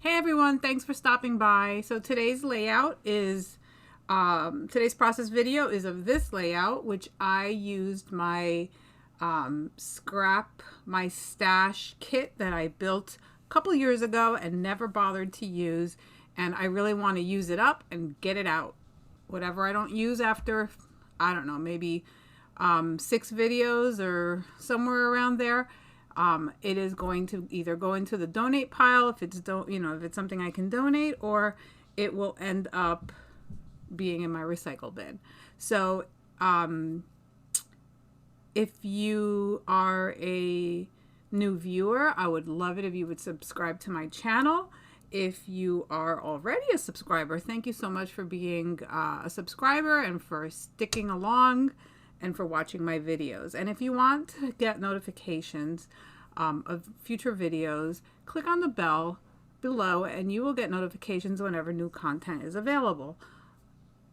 Hey everyone, thanks for stopping by. So today's layout is, today's process video is of this layout, which I used my my stash kit that I built a couple years ago and never bothered to use. And I really want to use it up and get it out. Whatever I don't use after, I don't know, maybe 6 videos or somewhere around there. It is going to either go into the donate pile if it's if it's something I can donate, or it will end up being in my recycle bin. So if you are a new viewer, I would love it if you would subscribe to my channel. If you are already a subscriber, thank you so much for being a subscriber and for sticking along and for watching my videos. And if you want to get notifications of future videos, click on the bell below and you will get notifications whenever new content is available.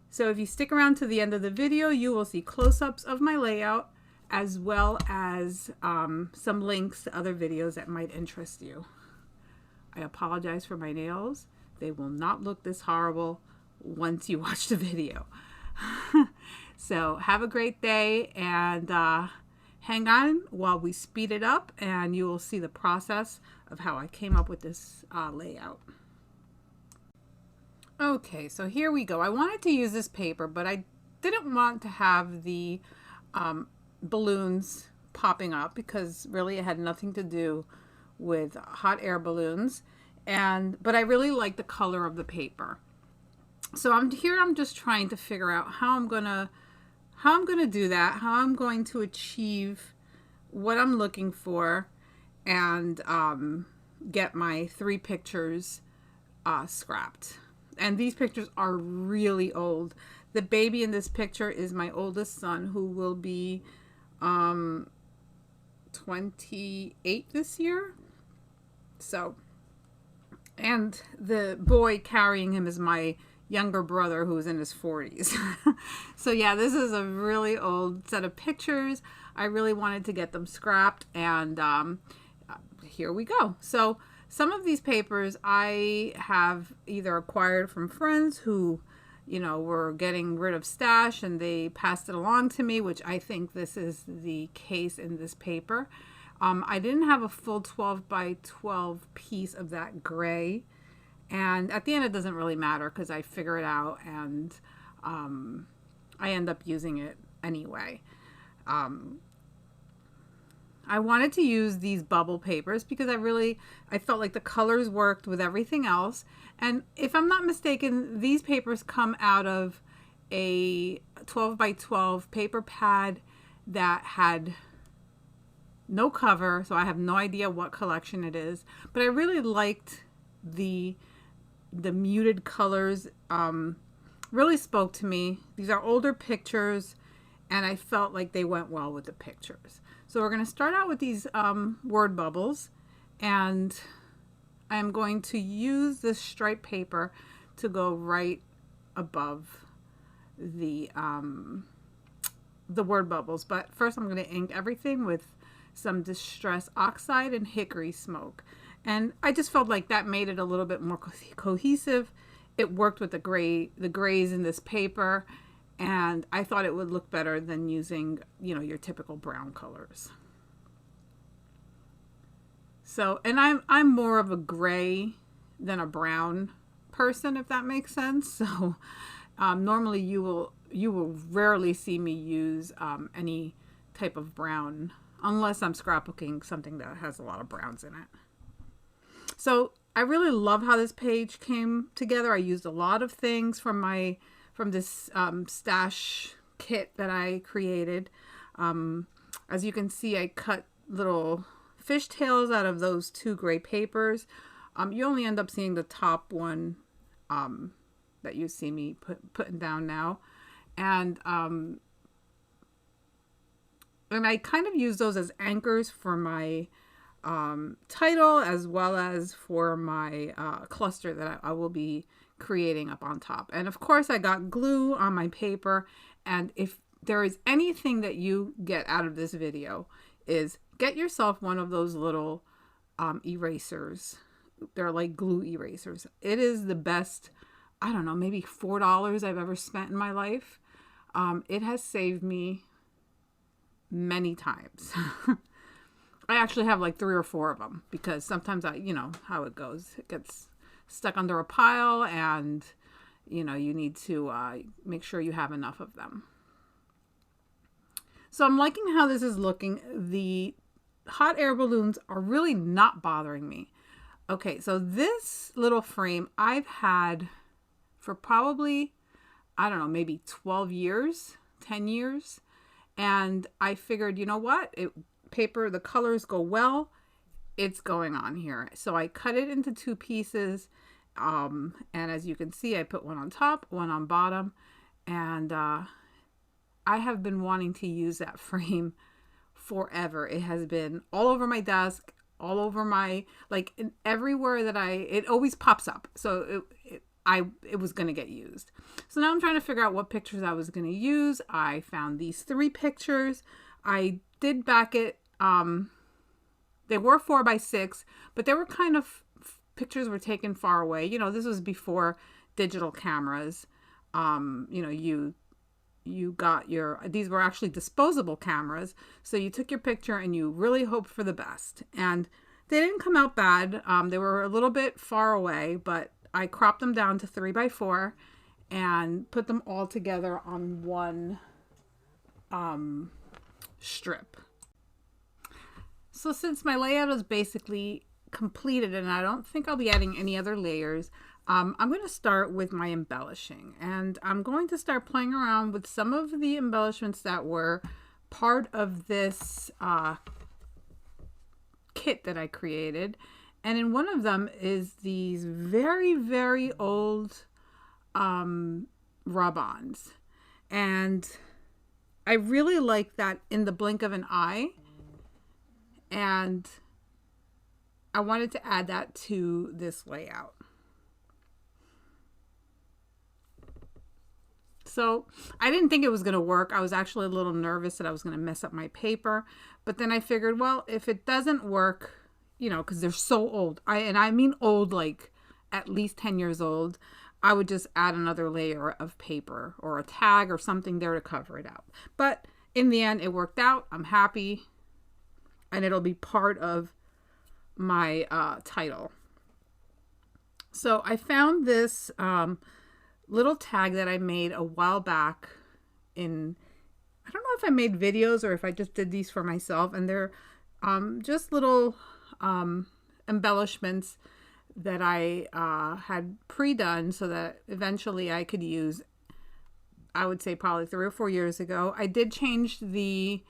So if you stick around to the end of the video, you will see close-ups of my layout as well as some links to other videos that might interest you. I apologize for my nails. They will not look this horrible once you watch the video. So have a great day and hang on while we speed it up and you will see the process of how I came up with this layout. Okay, so here we go. I wanted to use this paper, but I didn't want to have the balloons popping up because really it had nothing to do with hot air balloons, but I really like the color of the paper. So I'm just trying to figure out how I'm gonna do that, how I'm going to achieve what I'm looking for, and get my 3 pictures scrapped. And these pictures are really old. The baby in this picture is my oldest son, who will be 28 this year. So, and the boy carrying him is my younger brother, who's in his 40s. So yeah, this is a really old set of pictures. I really wanted to get them scrapped, and here we go. So some of these papers I have either acquired from friends who, were getting rid of stash and they passed it along to me, which I think this is the case in this paper. I didn't have a full 12 by 12 piece of that gray. And at the end, it doesn't really matter because I figure it out and I end up using it anyway. I wanted to use these bubble papers because I felt like the colors worked with everything else. And if I'm not mistaken, these papers come out of a 12 by 12 paper pad that had no cover, so I have no idea what collection it is. But I really liked the muted colors. Really spoke to me. These are older pictures, and I felt like they went well with the pictures. So we're going to start out with these word bubbles, and I'm going to use this striped paper to go right above the word bubbles. But first I'm going to ink everything with some Distress Oxide and Hickory Smoke. And I just felt like that made it a little bit more cohesive. It worked with the grays in this paper, and I thought it would look better than using, your typical brown colors. So, and I'm more of a gray than a brown person, if that makes sense. So, normally you will rarely see me use any type of brown unless I'm scrapbooking something that has a lot of browns in it. So I really love how this page came together. I used a lot of things from this stash kit that I created. As you can see, I cut little fishtails out of those 2 gray papers. You only end up seeing the top one that you see me putting down now. And I kind of use those as anchors for my title as well as for my cluster that I will be creating up on top. And of course I got glue on my paper, and if there is anything that you get out of this video is get yourself one of those little erasers. they're like glue erasers. It is the best, I don't know, maybe $4 I've ever spent in my life. It has saved me many times. I actually have like 3 or 4 of them because sometimes you know how it goes. It gets stuck under a pile and, you know, you need to make sure you have enough of them. So I'm liking how this is looking. The hot air balloons are really not bothering me. Okay, so this little frame I've had for probably, I don't know, maybe 12 years, 10 years. And I figured, you know what? Paper, the colors go well. It's going on here. So I cut it into 2 pieces. And as you can see, I put one on top, one on bottom. And I have been wanting to use that frame forever. It has been all over my desk, all over my, like everywhere that it always pops up. So it was going to get used. So now I'm trying to figure out what pictures I was going to use. I found these 3 pictures. I did back it. They were 4x6, but they were kind of, pictures were taken far away. You know, this was before digital cameras. You know, you got these were actually disposable cameras. So you took your picture and you really hoped for the best. And they didn't come out bad. They were a little bit far away, but I cropped them down to 3x4 and put them all together on one strip. So since my layout is basically completed and I don't think I'll be adding any other layers, I'm going to start with my embellishing, and I'm going to start playing around with some of the embellishments that were part of this kit that I created. And in one of them is these very, very old rub-ons. And I really like that in the blink of an eye. And I wanted to add that to this layout. So I didn't think it was going to work. I was actually a little nervous that I was going to mess up my paper. But then I figured, well, if it doesn't work, you know, because they're so old. I mean old, like at least 10 years old. I would just add another layer of paper or a tag or something there to cover it out. But in the end, it worked out. I'm happy. And it'll be part of my title. So I found this little tag that I made a while back I don't know if I made videos or if I just did these for myself. And they're just little embellishments that I had pre-done so that eventually I could use, I would say probably 3 or 4 years ago. I did change the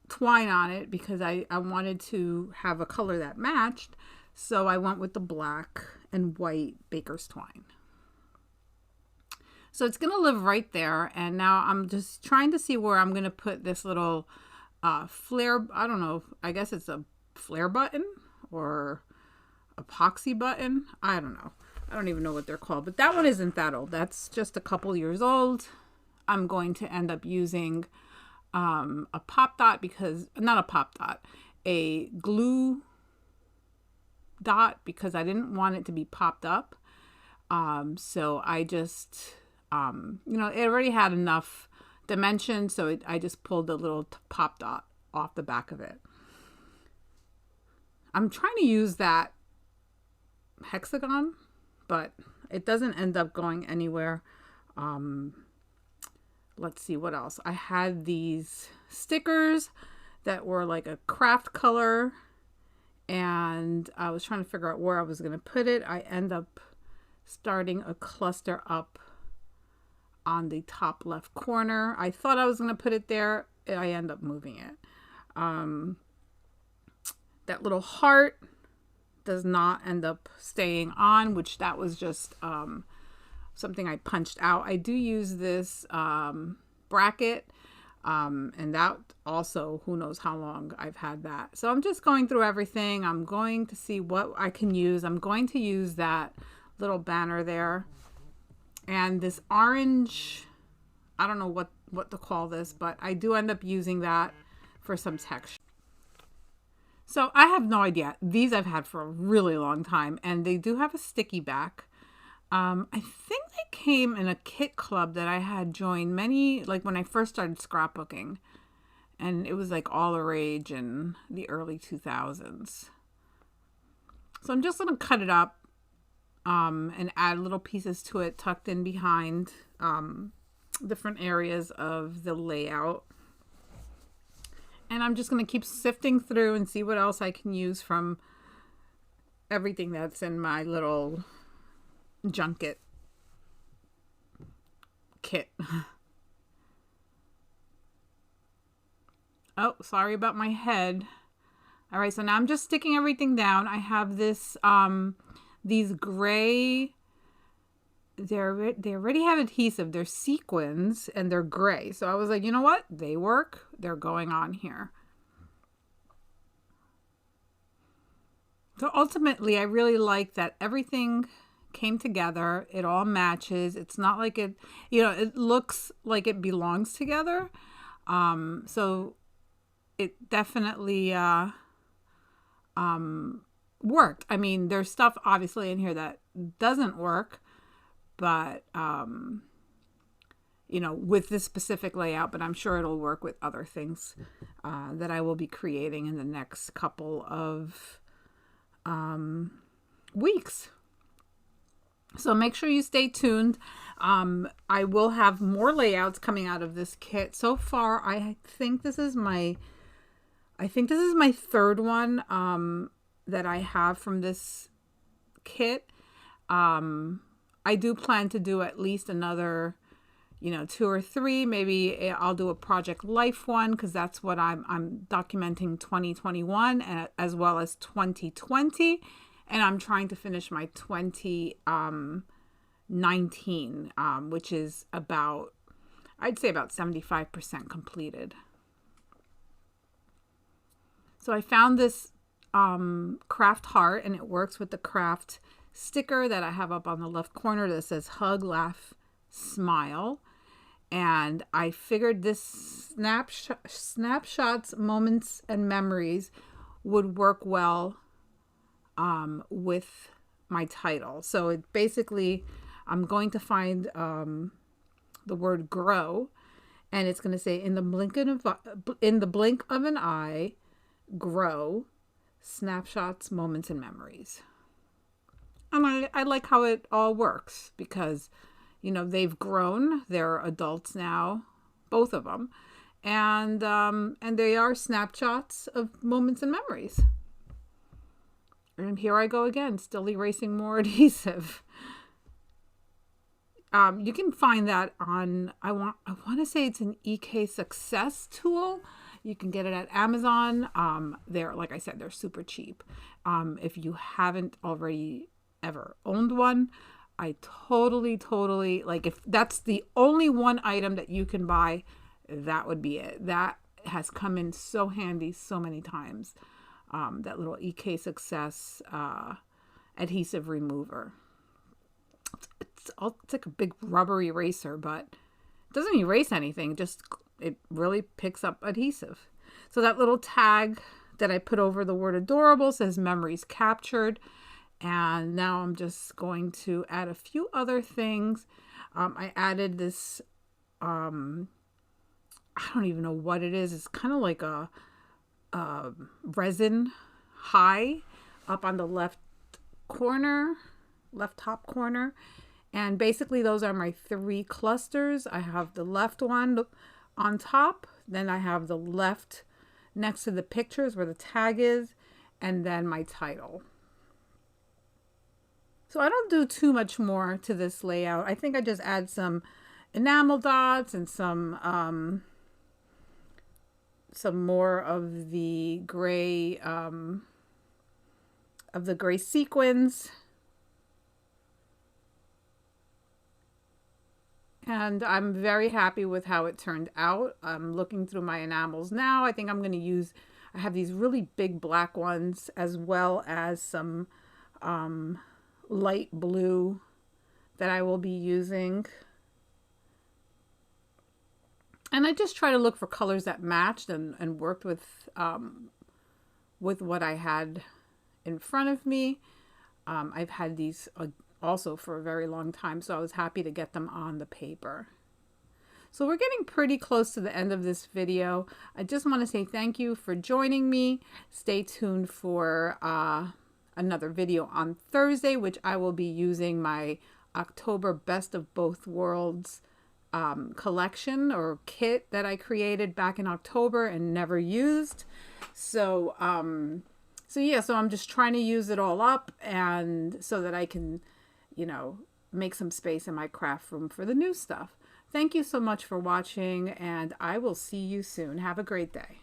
twine on it because I wanted to have a color that matched. So I went with the black and white baker's twine. So it's going to live right there. And now I'm just trying to see where I'm going to put this little flare. I don't know. I guess it's a flare button or epoxy button. I don't know. I don't even know what they're called. But that one isn't that old. That's just a couple years old. I'm going to end up using a pop dot because, not a pop dot, a glue dot because I didn't want it to be popped up. So I just, you know, it already had enough dimension. So I just pulled the little pop dot off the back of it. I'm trying to use that hexagon, but it doesn't end up going anywhere. Let's see what else. I had these stickers that were like a craft color, and I was trying to figure out where I was going to put it. I end up starting a cluster up on the top left corner. I thought I was going to put it there. I end up moving it. That little heart does not end up staying on, which that was just something I punched out. I do use this bracket, and that also, who knows how long I've had that. So I'm just going through everything. I'm going to see what I can use. I'm going to use that little banner there. And this orange, I don't know what to call this, but I do end up using that for some texture. So I have no idea. These I've had for a really long time, and they do have a sticky back. I think they came in a kit club that I had joined like when I first started scrapbooking, and it was like all the rage in the early 2000s. So I'm just going to cut it up and add little pieces to it tucked in behind different areas of the layout. And I'm just going to keep sifting through and see what else I can use from everything that's in my little junket kit. Oh, sorry about my head. All right, so now I'm just sticking everything down. I have this, these gray, they already have adhesive. They're sequins and they're gray. So I was like, you know what? They work. They're going on here. So ultimately, I really like that everything came together. It all matches. It's not like it, it looks like it belongs together. So it definitely worked. I mean, there's stuff obviously in here that doesn't work, but with this specific layout, but I'm sure it'll work with other things that I will be creating in the next couple of weeks. So make sure you stay tuned. I will have more layouts coming out of this kit. So far, I think this is my third one that I have from this kit. I do plan to do at least another, 2 or 3. Maybe I'll do a Project Life one because that's what I'm documenting 2021 and as well as 2020. And I'm trying to finish my 2019, which is I'd say about 75% completed. So I found this craft heart, and it works with the craft sticker that I have up on the left corner that says hug, laugh, smile. And I figured this snapshots, moments, and memories would work well with my title. So it basically, I'm going to find the word grow, and it's going to say in the blink of an eye, grow, snapshots, moments, and memories. And I like how it all works because, they've grown. They're adults now, both of them. And they are snapshots of moments and memories. And here I go again, still erasing more adhesive. You can find that on, I want to say it's an EK Success tool. You can get it at Amazon. They're, like I said, they're super cheap. If you haven't already ever owned one, I totally, like, if that's the only one item that you can buy, that would be it. That has come in so handy so many times. That little EK Success adhesive remover. It's like a big rubber eraser, but it doesn't erase anything. It really picks up adhesive. So that little tag that I put over the word adorable says memories captured. And now I'm just going to add a few other things. I added this, I don't even know what it is. It's kind of like a resin high up on the left top corner. And basically those are my 3 clusters. I have the left one on top, then I have the left next to the pictures where the tag is, and then my title. So I don't do too much more to this layout. I think I just add some enamel dots and some more of the gray sequins. And I'm very happy with how it turned out. I'm looking through my enamels now. I think I'm going to I have these really big black ones as well as some light blue that I will be using. And I just try to look for colors that matched and worked with with what I had in front of me. I've had these also for a very long time, so I was happy to get them on the paper. So we're getting pretty close to the end of this video. I just want to say thank you for joining me. Stay tuned for another video on Thursday, which I will be using my October Best of Both Worlds collection or kit that I created back in October and never used. So so I'm just trying to use it all up, and so that I can, you know, make some space in my craft room for the new stuff. Thank you so much for watching, and I will see you soon. Have a great day.